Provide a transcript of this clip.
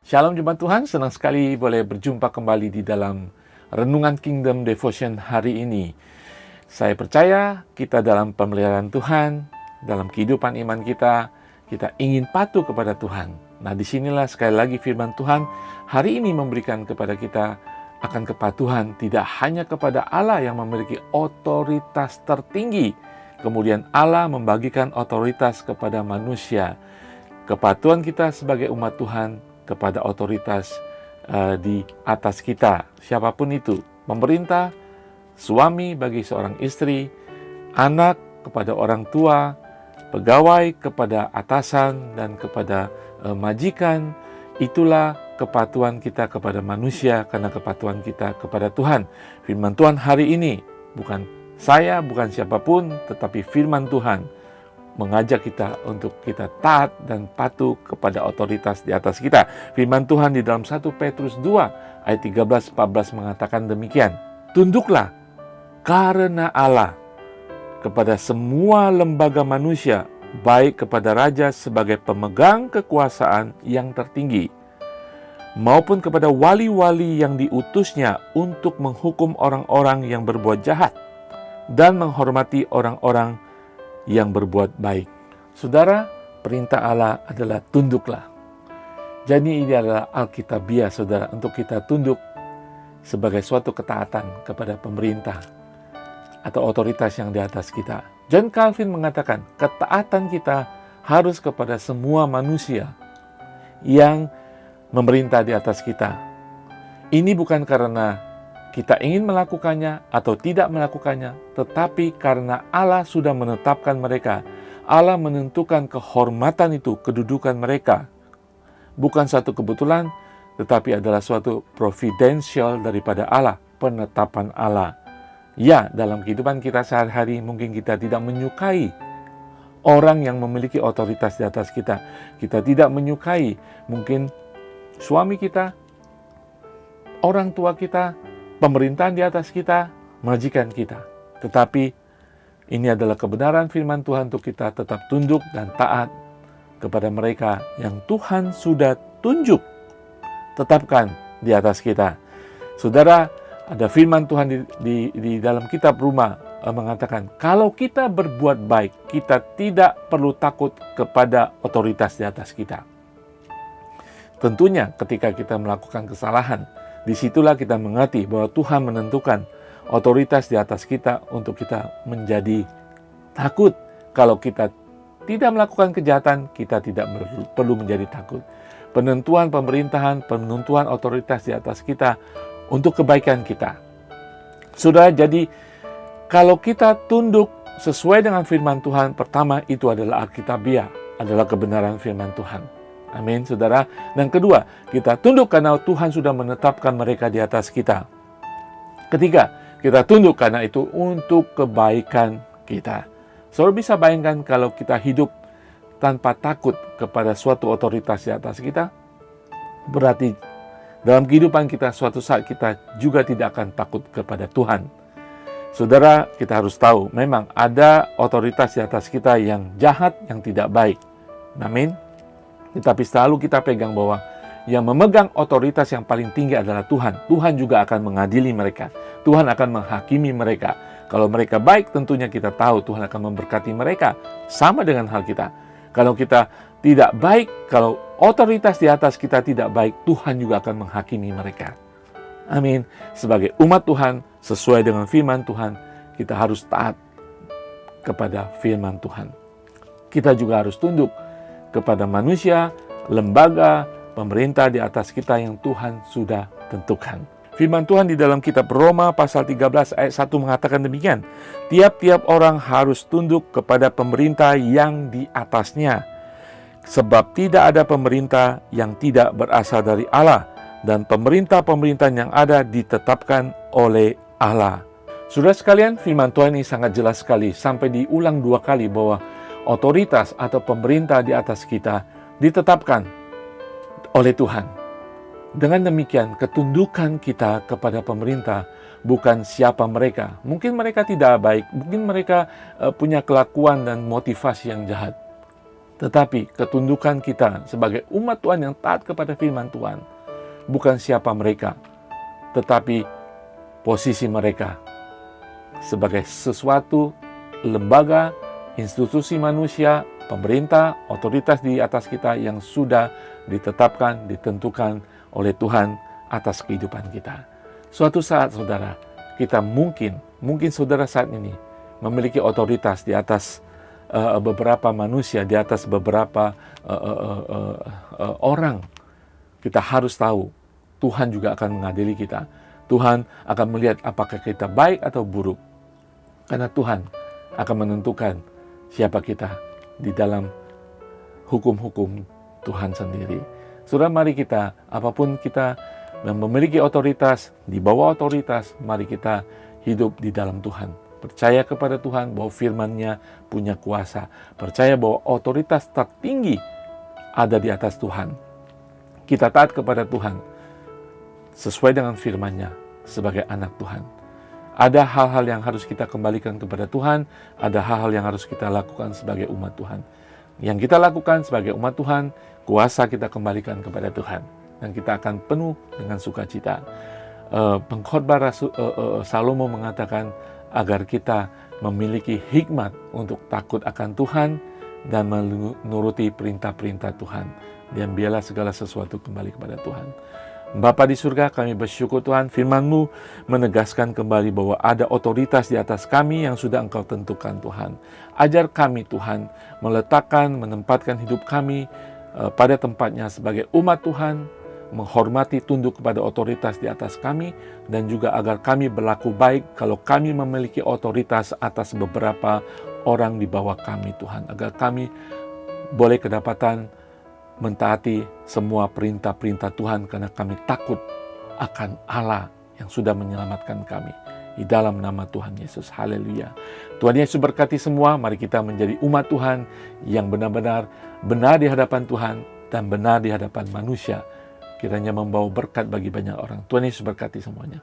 Shalom Jemaat Tuhan, senang sekali boleh berjumpa kembali di dalam Renungan Kingdom Devotion hari ini. Saya percaya kita dalam pemeliharaan Tuhan, dalam kehidupan iman kita ingin patuh kepada Tuhan. Nah, disinilah sekali lagi firman Tuhan hari ini memberikan kepada kita akan kepatuhan tidak hanya kepada Allah yang memiliki otoritas tertinggi, kemudian Allah membagikan otoritas kepada manusia. Kepatuhan kita sebagai umat Tuhan kepada otoritas di atas kita, siapapun itu, pemerintah, suami bagi seorang istri, anak kepada orang tua, pegawai kepada atasan dan kepada majikan. Itulah kepatuhan kita kepada manusia karena kepatuhan kita kepada Tuhan. Firman Tuhan hari ini, bukan saya, bukan siapapun, tetapi firman Tuhan mengajak kita untuk kita taat dan patuh kepada otoritas di atas kita. Firman Tuhan di dalam 1 Petrus 2 ayat 13-14 mengatakan demikian. Tunduklah karena Allah kepada semua lembaga manusia, baik kepada raja sebagai pemegang kekuasaan yang tertinggi, maupun kepada wali-wali yang diutusnya untuk menghukum orang-orang yang berbuat jahat dan menghormati orang-orang yang berbuat baik. Saudara, perintah Allah adalah tunduklah. Jadi ini adalah Alkitabiah, saudara, untuk kita tunduk sebagai suatu ketaatan kepada pemerintah atau otoritas yang di atas kita. John Calvin mengatakan, ketaatan kita harus kepada semua manusia yang memerintah di atas kita. Ini bukan karena kita ingin melakukannya atau tidak melakukannya, tetapi karena Allah sudah menetapkan mereka. Allah menentukan kehormatan itu, kedudukan mereka. Bukan satu kebetulan, tetapi adalah suatu providential daripada Allah, penetapan Allah. Ya, dalam kehidupan kita sehari-hari mungkin kita tidak menyukai orang yang memiliki otoritas di atas kita. Kita tidak menyukai mungkin suami kita, orang tua kita, pemerintahan di atas kita, majikan kita. Tetapi ini adalah kebenaran firman Tuhan untuk kita tetap tunduk dan taat kepada mereka yang Tuhan sudah tunjuk, tetapkan di atas kita. Saudara, ada firman Tuhan di dalam kitab Roma mengatakan, kalau kita berbuat baik, kita tidak perlu takut kepada otoritas di atas kita. Tentunya ketika kita melakukan kesalahan, disitulah kita mengerti bahwa Tuhan menentukan otoritas di atas kita untuk kita menjadi takut. Kalau kita tidak melakukan kejahatan, kita tidak perlu menjadi takut. Penentuan pemerintahan, penentuan otoritas di atas kita untuk kebaikan kita. Sudah, jadi kalau kita tunduk sesuai dengan firman Tuhan, pertama itu adalah Alkitabiah, adalah kebenaran firman Tuhan. Amin, saudara. Dan kedua, kita tunduk karena Tuhan sudah menetapkan mereka di atas kita. Ketiga, kita tunduk karena itu untuk kebaikan kita. Saudara bisa bayangkan kalau kita hidup tanpa takut kepada suatu otoritas di atas kita, berarti dalam kehidupan kita suatu saat kita juga tidak akan takut kepada Tuhan. Saudara, kita harus tahu, memang ada otoritas di atas kita yang jahat, yang tidak baik. Amin. Tetapi selalu kita pegang bahwa yang memegang otoritas yang paling tinggi adalah Tuhan. Tuhan juga akan mengadili mereka. Tuhan akan menghakimi mereka. Kalau mereka baik, tentunya kita tahu Tuhan akan memberkati mereka. Sama dengan hal kita. Kalau kita tidak baik, kalau otoritas di atas kita tidak baik, Tuhan juga akan menghakimi mereka. Amin. Sebagai umat Tuhan, sesuai dengan firman Tuhan, kita harus taat kepada firman Tuhan. Kita juga harus tunduk kepada manusia, lembaga, pemerintah di atas kita yang Tuhan sudah tentukan. Firman Tuhan di dalam kitab Roma pasal 13 ayat 1 mengatakan demikian. Tiap-tiap orang harus tunduk kepada pemerintah yang di atasnya. Sebab tidak ada pemerintah yang tidak berasal dari Allah. Dan pemerintah-pemerintahan yang ada ditetapkan oleh Allah. Saudara sekalian, firman Tuhan ini sangat jelas sekali. Sampai diulang 2 kali bahwa otoritas atau pemerintah di atas kita ditetapkan oleh Tuhan. Dengan demikian, ketundukan kita kepada pemerintah bukan siapa mereka. Mungkin mereka tidak baik, mungkin mereka punya kelakuan dan motivasi yang jahat. Tetapi ketundukan kita sebagai umat Tuhan yang taat kepada firman Tuhan, bukan siapa mereka, tetapi posisi mereka sebagai sesuatu lembaga, institusi manusia, pemerintah, otoritas di atas kita yang sudah ditetapkan, ditentukan oleh Tuhan atas kehidupan kita. Suatu saat saudara, kita mungkin saudara saat ini memiliki otoritas di atas beberapa manusia, di atas beberapa orang. Kita harus tahu, Tuhan juga akan mengadili kita. Tuhan akan melihat apakah kita baik atau buruk. Karena Tuhan akan menentukan siapa kita di dalam hukum-hukum Tuhan sendiri. Saudara, mari kita, apapun kita yang memiliki otoritas, di bawah otoritas, mari kita hidup di dalam Tuhan. Percaya kepada Tuhan bahwa firman-Nya punya kuasa. Percaya bahwa otoritas tertinggi ada di atas Tuhan. Kita taat kepada Tuhan sesuai dengan firman-Nya sebagai anak Tuhan. Ada hal-hal yang harus kita kembalikan kepada Tuhan, ada hal-hal yang harus kita lakukan sebagai umat Tuhan. Yang kita lakukan sebagai umat Tuhan, kuasa kita kembalikan kepada Tuhan. Dan kita akan penuh dengan sukacita. Pengkhotbah Salomo mengatakan agar kita memiliki hikmat untuk takut akan Tuhan dan menuruti perintah-perintah Tuhan. Dan biarlah segala sesuatu kembali kepada Tuhan. Bapa di surga, kami bersyukur Tuhan, firman-Mu menegaskan kembali bahwa ada otoritas di atas kami yang sudah Engkau tentukan Tuhan. Ajar kami Tuhan, menempatkan hidup kami pada tempatnya sebagai umat Tuhan, menghormati, tunduk kepada otoritas di atas kami, dan juga agar kami berlaku baik kalau kami memiliki otoritas atas beberapa orang di bawah kami Tuhan. Agar kami boleh kedapatan mentaati semua perintah-perintah Tuhan karena kami takut akan Allah yang sudah menyelamatkan kami. Di dalam nama Tuhan Yesus. Haleluya. Tuhan Yesus berkati semua. Mari kita menjadi umat Tuhan yang benar-benar benar di hadapan Tuhan dan benar di hadapan manusia. Kiranya membawa berkat bagi banyak orang. Tuhan Yesus berkati semuanya.